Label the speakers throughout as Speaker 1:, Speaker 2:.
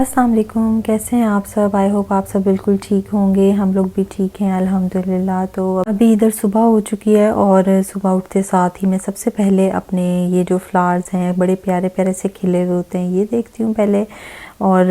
Speaker 1: अस्सलाम वालेकुम, कैसे हैं आप सब। आई होप आप सब बिल्कुल ठीक होंगे। हम लोग भी ठीक हैं अल्हम्दुलिल्लाह। तो अभी इधर सुबह हो चुकी है और सुबह उठते साथ ही मैं सबसे पहले अपने ये जो फ्लावर्स हैं बड़े प्यारे प्यारे से खिले हुए होते हैं ये देखती हूँ पहले। और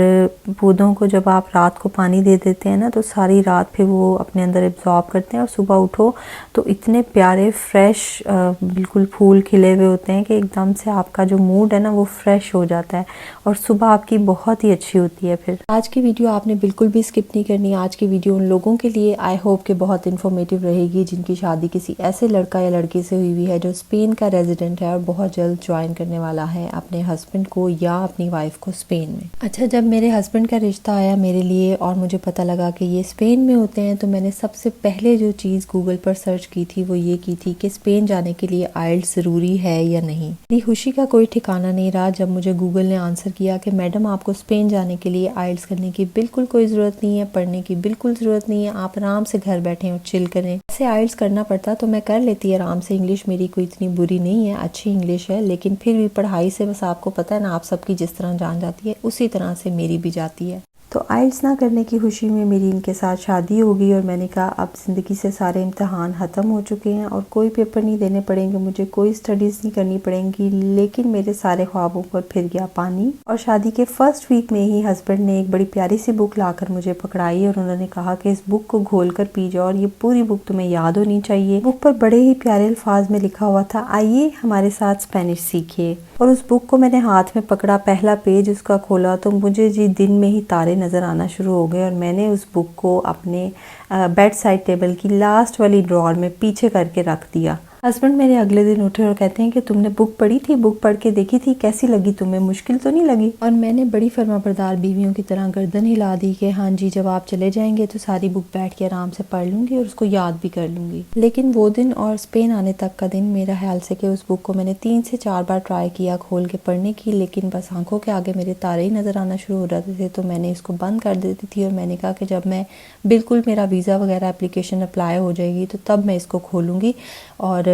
Speaker 1: पौधों को जब आप रात को पानी दे देते हैं ना तो सारी रात फिर वो अपने अंदर एब्जॉर्ब करते हैं और सुबह उठो तो इतने प्यारे फ्रेश बिल्कुल फूल खिले हुए होते हैं कि एकदम से आपका जो मूड है ना वो फ्रेश हो जाता है और सुबह आपकी बहुत ही अच्छी होती है। फिर आज की वीडियो आपने बिल्कुल भी स्किप नहीं करनी। आज की वीडियो उन लोगों के लिए आई होप कि बहुत इन्फॉर्मेटिव रहेगी जिनकी शादी किसी ऐसे लड़का या लड़की से हुई हुई है जो स्पेन का रेजिडेंट है और बहुत जल्द ज्वाइन करने वाला है अपने हस्बैंड को या अपनी वाइफ को स्पेन में। अच्छा, जब मेरे हस्बैंड का रिश्ता आया मेरे लिए और मुझे पता लगा कि ये स्पेन में होते हैं तो मैंने सबसे पहले जो चीज़ गूगल पर सर्च की थी वो ये की थी कि स्पेन जाने के लिए आइल्स ज़रूरी है या नहीं। मेरी खुशी का कोई ठिकाना नहीं रहा जब मुझे गूगल ने आंसर किया कि मैडम आपको स्पेन जाने के लिए आइल्स करने की बिल्कुल कोई ज़रूरत नहीं है, पढ़ने की बिल्कुल ज़रूरत नहीं है, आप आराम से घर बैठे और चिल करें। ऐसे आइल्स करना पड़ता तो मैं कर लेती आराम से। इंग्लिश मेरी कोई इतनी बुरी नहीं है, अच्छी इंग्लिश है, लेकिन फिर भी पढ़ाई से बस आपको पता है ना आप सबकी जिस तरह जान जाती है उसी तरह से मेरी भी जाती है। तो आइल्स ना करने की खुशी में मेरी इनके साथ शादी हो गई और मैंने कहा अब ज़िंदगी से सारे इम्तहान ख़त्म हो चुके हैं और कोई पेपर नहीं देने पड़ेंगे, मुझे कोई स्टडीज़ नहीं करनी पड़ेंगी। लेकिन मेरे सारे ख्वाबों पर फिर गया पानी और शादी के फर्स्ट वीक में ही हस्बैंड ने एक बड़ी प्यारी सी बुक लाकर मुझे पकड़ाई और उन्होंने कहा कि इस बुक को घोल कर पी जाओ और ये पूरी बुक तुम्हें याद होनी चाहिए। बुक पर बड़े ही प्यारे अल्फाज में लिखा हुआ था, आइए हमारे साथ स्पेनिश सीखिए। और उस बुक को मैंने हाथ में पकड़ा, पहला पेज उसका खोला तो मुझे जी दिन में ही तारे नज़र आना शुरू हो गए और मैंने उस बुक को अपने बेड साइड टेबल की लास्ट वाली ड्रॉर में पीछे करके रख दिया। हस्बैंड मेरे अगले दिन उठे और कहते हैं कि तुमने बुक पढ़ी थी, बुक पढ़ के देखी थी, कैसी लगी तुम्हें, मुश्किल तो नहीं लगी। और मैंने बड़ी फर्माबरदार बीवियों की तरह गर्दन हिला दी कि हाँ जी जब आप चले जाएंगे तो सारी बुक बैठ के आराम से पढ़ लूँगी और उसको याद भी कर लूँगी। लेकिन वो दिन और स्पेन आने तक का दिन मेरा ख्याल से कि उस बुक को मैंने 3 से 4 बार ट्राई किया खोल के पढ़ने की, लेकिन बस आंखों के आगे मेरे तारे ही नज़र आना शुरू हो जाते थे तो मैंने इसको बंद कर देती थी। और मैंने कहा कि जब मैं बिल्कुल मेरा वीज़ा वगैरह एप्लीकेशन अप्लाई हो जाएगी तो तब मैं इसको खोलूँगी और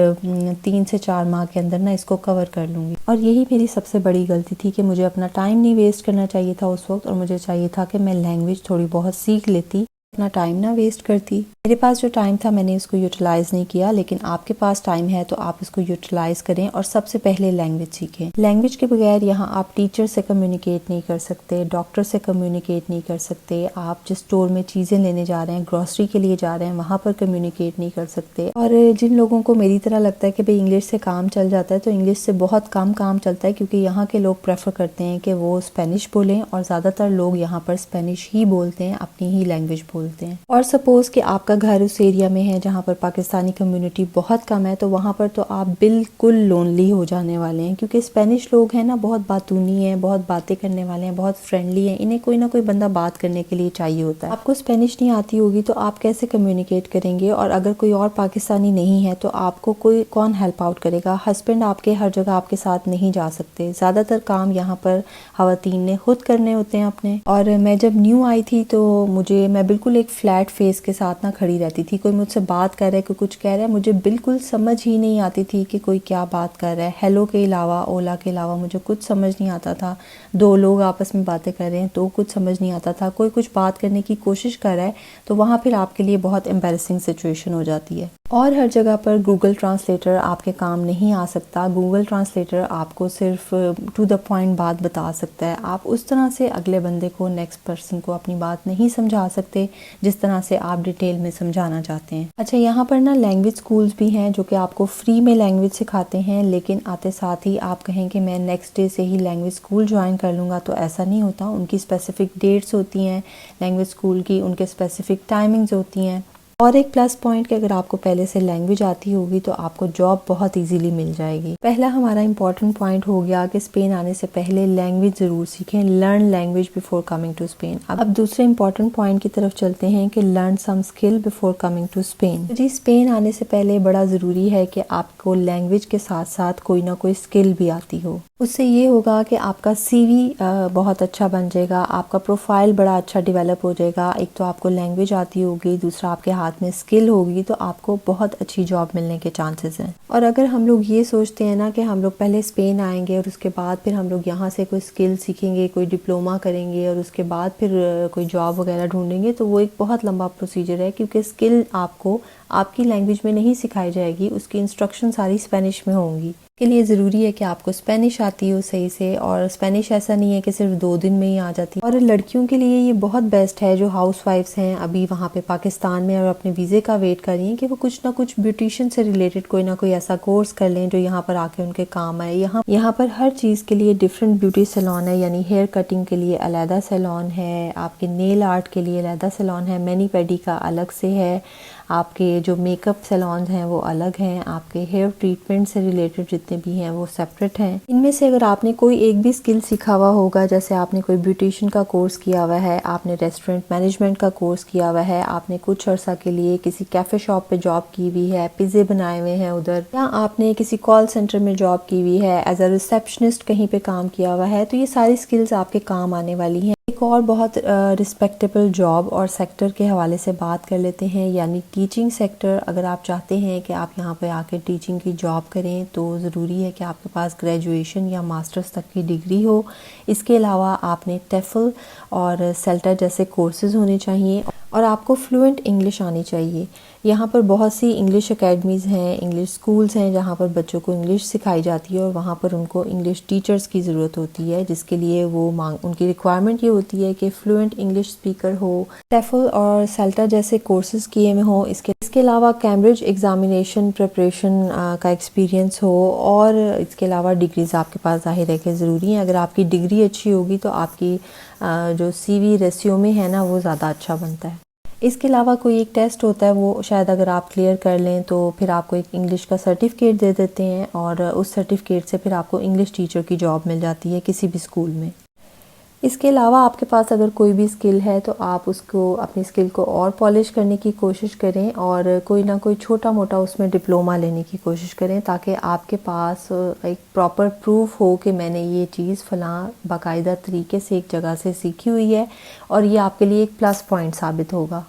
Speaker 1: 3 से 4 माह के अंदर ना इसको कवर कर लूँगी। और यही मेरी सबसे बड़ी गलती थी कि मुझे अपना टाइम नहीं वेस्ट करना चाहिए था उस वक्त और मुझे चाहिए था कि मैं लैंग्वेज थोड़ी बहुत सीख लेती, अपना टाइम ना वेस्ट करती। मेरे पास जो टाइम था मैंने इसको यूटिलाइज़ नहीं किया, लेकिन आपके पास टाइम है तो आप इसको यूटिलाइज़ करें और सबसे पहले लैंग्वेज सीखें। लैंग्वेज के बगैर यहाँ आप टीचर से कम्युनिकेट नहीं कर सकते, डॉक्टर से कम्युनिकेट नहीं कर सकते, आप जिस स्टोर में चीज़ें लेने जा रहे हैं, ग्रॉसरी के लिए जा रहे हैं, वहाँ पर कम्युनिकेट नहीं कर सकते। और जिन लोगों को मेरी तरह लगता है कि भाई इंग्लिश से काम चल जाता है तो इंग्लिश से बहुत कम काम चलता है, क्योंकि यहाँ के लोग प्रेफर करते हैं कि वो स्पेनिश बोलें और ज़्यादातर लोग यहाँ पर स्पेनिश ही बोलते हैं, अपनी ही लैंग्वेज बोलते हैं। और सपोज़ कि आपका घर उस एरिया में है जहाँ पर पाकिस्तानी कम्युनिटी बहुत कम है तो वहाँ पर तो आप बिल्कुल लोनली हो जाने वाले हैं, क्योंकि स्पेनिश लोग हैं ना बहुत बातूनी हैं, बहुत बातें करने वाले हैं, बहुत फ्रेंडली हैं, इन्हें कोई ना कोई बंदा बात करने के लिए चाहिए होता है। आपको स्पेनिश नहीं आती होगी तो आप कैसे कम्युनिकेट करेंगे, और अगर कोई और पाकिस्तानी नहीं है तो आपको कोई कौन हेल्प आउट करेगा। हस्बैंड आपके हर जगह आपके साथ नहीं जा सकते, ज़्यादातर काम यहाँ पर ख़वातीन ने खुद करने होते हैं अपने। और मैं जब न्यू आई थी तो मैं बिल्कुल एक फ्लैट फेस के साथ ना खड़ी रहती थी। कोई मुझसे बात कर रहा है, कोई कुछ कह रहा है, मुझे बिल्कुल समझ ही नहीं आती थी कि कोई क्या बात कर रहा है। हेलो के अलावा, ओला के अलावा मुझे कुछ समझ नहीं आता था। 2 लोग आपस में बातें कर रहे हैं तो कुछ समझ नहीं आता था। कोई कुछ बात करने की कोशिश कर रहा है तो वहाँ फिर आपके लिए बहुत एम्बैरेसिंग सिचुएशन हो जाती है। और हर जगह पर गूगल ट्रांसलेटर आपके काम नहीं आ सकता। गूगल ट्रांसलेटर आपको सिर्फ टू द पॉइंट बात बता सकता है। आप उस तरह से अगले बंदे को, नेक्स्ट पर्सन को अपनी बात नहीं समझा सकते जिस तरह से आप डिटेल में समझाना चाहते हैं। अच्छा, यहाँ पर ना लैंग्वेज स्कूल्स भी हैं जो कि आपको फ्री में लैंग्वेज सिखाते हैं, लेकिन आते साथ ही आप कहें कि मैं नेक्स्ट डे से ही लैंग्वेज स्कूल ज्वाइन कर लूँगा तो ऐसा नहीं होता। उनकी स्पेसिफिक डेट्स होती हैं लैंग्वेज स्कूल की, उनके स्पेसिफिक टाइमिंग्स होती हैं। और एक प्लस पॉइंट कि अगर आपको पहले से लैंग्वेज आती होगी तो आपको जॉब बहुत इजीली मिल जाएगी। पहला हमारा इंपॉर्टेंट पॉइंट हो गया कि स्पेन आने से पहले लैंग्वेज ज़रूर सीखें, learn language before coming to Spain. अब दूसरे इंपॉर्टेंट पॉइंट की तरफ चलते हैं कि learn some skill before coming to Spain. जी, स्पेन आने से पहले बड़ा ज़रूरी है कि आपको लैंग्वेज के साथ साथ कोई ना कोई स्किल भी आती हो। उससे ये होगा कि आपका CV बहुत अच्छा बन जाएगा, आपका प्रोफाइल बड़ा अच्छा डेवलप हो जाएगा। एक तो आपको लैंग्वेज आती होगी, दूसरा आपके हाथ हाथ में स्किल होगी तो आपको बहुत अच्छी जॉब मिलने के चांसेस हैं। और अगर हम लोग ये सोचते हैं ना कि हम लोग पहले स्पेन आएंगे और उसके बाद फिर हम लोग यहाँ से कोई स्किल सीखेंगे, कोई डिप्लोमा करेंगे और उसके बाद फिर कोई जॉब वगैरह ढूंढेंगे, तो वो एक बहुत लंबा प्रोसीजर है, क्योंकि स्किल आपको आपकी लैंग्वेज में नहीं सिखाई जाएगी, उसकी इंस्ट्रक्शन सारी स्पेनिश में होंगी। के लिए ज़रूरी है कि आपको स्पेनिश आती हो सही से, और स्पेनिश ऐसा नहीं है कि सिर्फ 2 दिन में ही आ जाती है। और लड़कियों के लिए ये बहुत बेस्ट है जो हाउस वाइफ्स हैं अभी वहाँ पे पाकिस्तान में और अपने वीज़े का वेट कर रही हैं, कि वो कुछ ना कुछ ब्यूटिशियन से रिलेटेड कोई ना कोई ऐसा कोर्स कर लें जो यहाँ पर आके उनके काम आए। यहाँ पर हर चीज़ के लिए डिफरेंट ब्यूटी सैलून है, यानी हेयर कटिंग के लिए अलहदा सैलून है, आपके नेल आर्ट के लिए अलहदा सैलून है, मैनी पेडी का अलग से है, आपके जो मेकअप सैलून हैं वो अलग हैं, आपके हेयर ट्रीटमेंट से रिलेटेड जितने भी हैं वो सेपरेट हैं। इनमें से अगर आपने कोई एक भी स्किल सीखा हुआ होगा, जैसे आपने कोई ब्यूटिशियन का कोर्स किया हुआ है, आपने रेस्टोरेंट मैनेजमेंट का कोर्स किया हुआ है, आपने कुछ अर्सा के लिए किसी कैफ़े शॉप पे जॉब की हुई है, पिज़्ज़े बनाए हुए हैं उधर, या आपने किसी कॉल सेंटर में जॉब की हुई है, एज अ रिसेप्शनिस्ट कहीं पे काम किया हुआ है, तो ये सारी स्किल्स आपके काम आने वाली हैं। एक और बहुत रिस्पेक्टेबल जॉब और सेक्टर के हवाले से बात कर लेते हैं, यानी टीचिंग सेक्टर। अगर आप चाहते हैं कि आप यहाँ पे आके टीचिंग की जॉब करें तो ज़रूरी है कि आपके पास ग्रेजुएशन या मास्टर्स तक की डिग्री हो। इसके अलावा आपने टेफल और सेल्टा जैसे कोर्सेज़ होने चाहिए, और आपको फ्लुएंट इंग्लिश आनी चाहिए। यहाँ पर बहुत सी इंग्लिश एकेडमीज़ हैं, इंग्लिश स्कूल्स हैं जहाँ पर बच्चों को इंग्लिश सिखाई जाती है, और वहाँ पर उनको इंग्लिश टीचर्स की ज़रूरत होती है, जिसके लिए वो उनकी रिक्वायरमेंट ये होती है कि फ्लुएंट इंग्लिश स्पीकर हो, टेफल और सेल्टा जैसे कोर्सेज़ किए हुए हों। इसके अलावा कैम्ब्रिज एग्ज़ामिनेशन प्रिपरेशन का एक्सपीरियंस हो, और इसके अलावा डिग्रीज़ आपके पास ज़ाहिर है कि ज़रूरी हैं। अगर आपकी डिग्री अच्छी होगी तो आपकी जो CV रेस्यूमे है ना वो ज़्यादा अच्छा बनता है। इसके अलावा कोई एक टेस्ट होता है, वो शायद अगर आप क्लियर कर लें तो फिर आपको एक इंग्लिश का सर्टिफिकेट दे देते हैं, और उस सर्टिफिकेट से फिर आपको इंग्लिश टीचर की जॉब मिल जाती है किसी भी स्कूल में। इसके अलावा आपके पास अगर कोई भी स्किल है तो आप उसको अपनी स्किल को और पॉलिश करने की कोशिश करें, और कोई ना कोई छोटा मोटा उसमें डिप्लोमा लेने की कोशिश करें, ताकि आपके पास एक प्रॉपर प्रूफ हो कि मैंने ये चीज़ फ़लाँ बाकायदा तरीके से एक जगह से सीखी हुई है, और ये आपके लिए एक प्लस पॉइंट साबित होगा।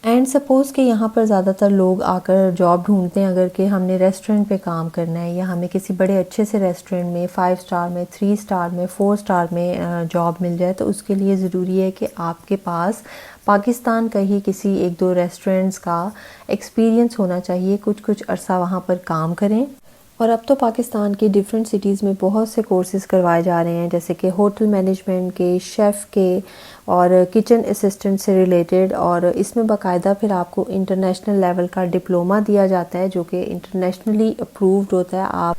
Speaker 1: एंड सपोज़ कि यहाँ पर ज़्यादातर लोग आकर जॉब ढूंढते हैं, अगर कि हमने रेस्टोरेंट पे काम करना है, या हमें किसी बड़े अच्छे से रेस्टोरेंट में 5 स्टार में, 3 स्टार में, 4 स्टार में जॉब मिल जाए, तो उसके लिए ज़रूरी है कि आपके पास पाकिस्तान का ही किसी 1-2 रेस्टोरेंट्स का एक्सपीरियंस होना चाहिए, कुछ अरसा वहाँ पर काम करें। और अब तो पाकिस्तान की डिफरेंट सिटीज़ में बहुत से कोर्सेज़ करवाए जा रहे हैं, जैसे कि होटल मैनेजमेंट के, शेफ़ के, और किचन असिस्टेंट से रिलेटेड, और इसमें बाकायदा फिर आपको इंटरनेशनल लेवल का डिप्लोमा दिया जाता है जो कि इंटरनेशनली अप्रूव्ड होता है। आप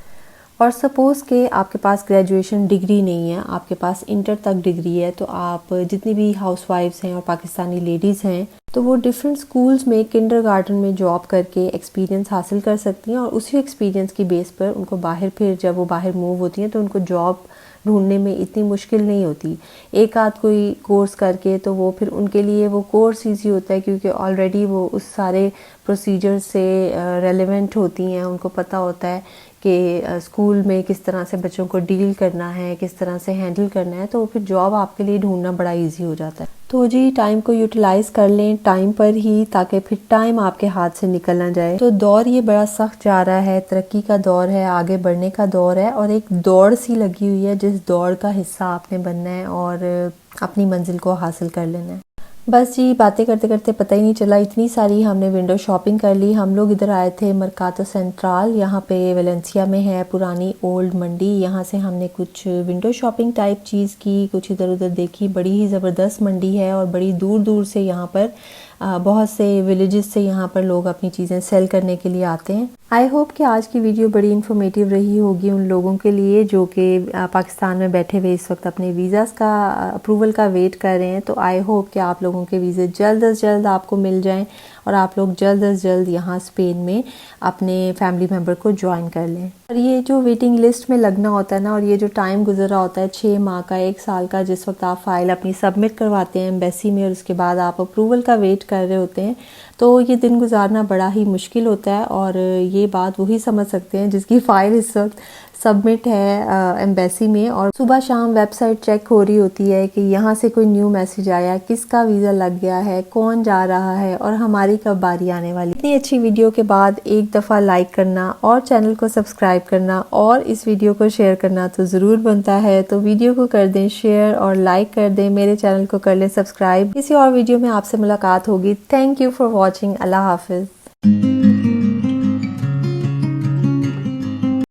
Speaker 1: और सपोज़ कि आपके पास ग्रेजुएशन डिग्री नहीं है, आपके पास इंटर तक डिग्री है, तो आप जितनी भी हाउसवाइफ्स हैं और पाकिस्तानी लेडीज़ हैं तो वो डिफरेंट स्कूल्स में किंडरगार्टन में जॉब करके एक्सपीरियंस हासिल कर सकती हैं, और उसी एक्सपीरियंस की बेस पर उनको बाहर फिर जब वो बाहर मूव होती हैं तो उनको जॉब ढूंढने में इतनी मुश्किल नहीं होती। एक आध कोई कोर्स करके तो वो फिर उनके लिए वो कोर्स ईजी होता है, क्योंकि ऑलरेडी वो उस सारे प्रोसीजर से रेलेवेंट होती हैं, उनको पता होता है कि स्कूल में किस तरह से बच्चों को डील करना है, किस तरह से हैंडल करना है, तो फिर जॉब आपके लिए ढूंढना बड़ा इजी हो जाता है। तो जी टाइम को यूटिलाइज़ कर लें टाइम पर ही, ताकि फिर टाइम आपके हाथ से निकल ना जाए। तो दौर ये बड़ा सख्त जा रहा है, तरक्की का दौर है, आगे बढ़ने का दौर है, और एक दौड़ सी लगी हुई है जिस दौड़ का हिस्सा आपने बनना है और अपनी मंजिल को हासिल कर लेना है। बस जी बातें करते करते पता ही नहीं चला, इतनी सारी हमने विंडो शॉपिंग कर ली। हम लोग इधर आए थे मरकातो सेंट्रल, यहाँ पे वेलेंसिया में है पुरानी ओल्ड मंडी, यहाँ से हमने कुछ विंडो शॉपिंग टाइप चीज़ की, कुछ इधर उधर देखी। बड़ी ही ज़बरदस्त मंडी है, और बड़ी दूर दूर से यहाँ पर बहुत से विलेजेस से यहाँ पर लोग अपनी चीज़ें सेल करने के लिए आते हैं। आई होप कि आज की वीडियो बड़ी इन्फॉर्मेटिव रही होगी उन लोगों के लिए जो कि पाकिस्तान में बैठे हुए इस वक्त अपने वीज़ाज़ का अप्रूवल का वेट कर रहे हैं। तो आई होप कि आप लोगों के वीज़े जल्द अज जल्द आपको मिल जाएं, और आप लोग जल्द अज जल्द यहाँ स्पेन में अपने फैमिली मेम्बर को ज्वाइन कर लें। और ये जो वेटिंग लिस्ट में लगना होता है ना, और ये जो टाइम गुजर रहा होता है 6 माह का, 1 साल का, जिस वक्त आप फाइल अपनी सबमिट करवाते हैं एम्बेसी में, और उसके बाद आप अप्रूवल का वेट कर रहे होते हैं, तो ये दिन गुजारना बड़ा ही मुश्किल होता है। और ये बात वही समझ सकते हैं जिसकी फ़ाइल इस वक्त सबमिट है एम्बेसी में, और सुबह शाम वेबसाइट चेक हो रही होती है कि यहाँ से कोई न्यू मैसेज आया, किसका वीज़ा लग गया है, कौन जा रहा है और हमारी कब बारी आने वाली। इतनी अच्छी वीडियो के बाद एक दफ़ा लाइक करना और चैनल को सब्सक्राइब करना और इस वीडियो को शेयर करना तो ज़रूर बनता है। तो वीडियो को कर दें शेयर और लाइक कर दें, मेरे चैनल को कर लें सब्सक्राइब। किसी और वीडियो में आपसे मुलाकात होगी। Thank you for watching. Allah हाफिज़।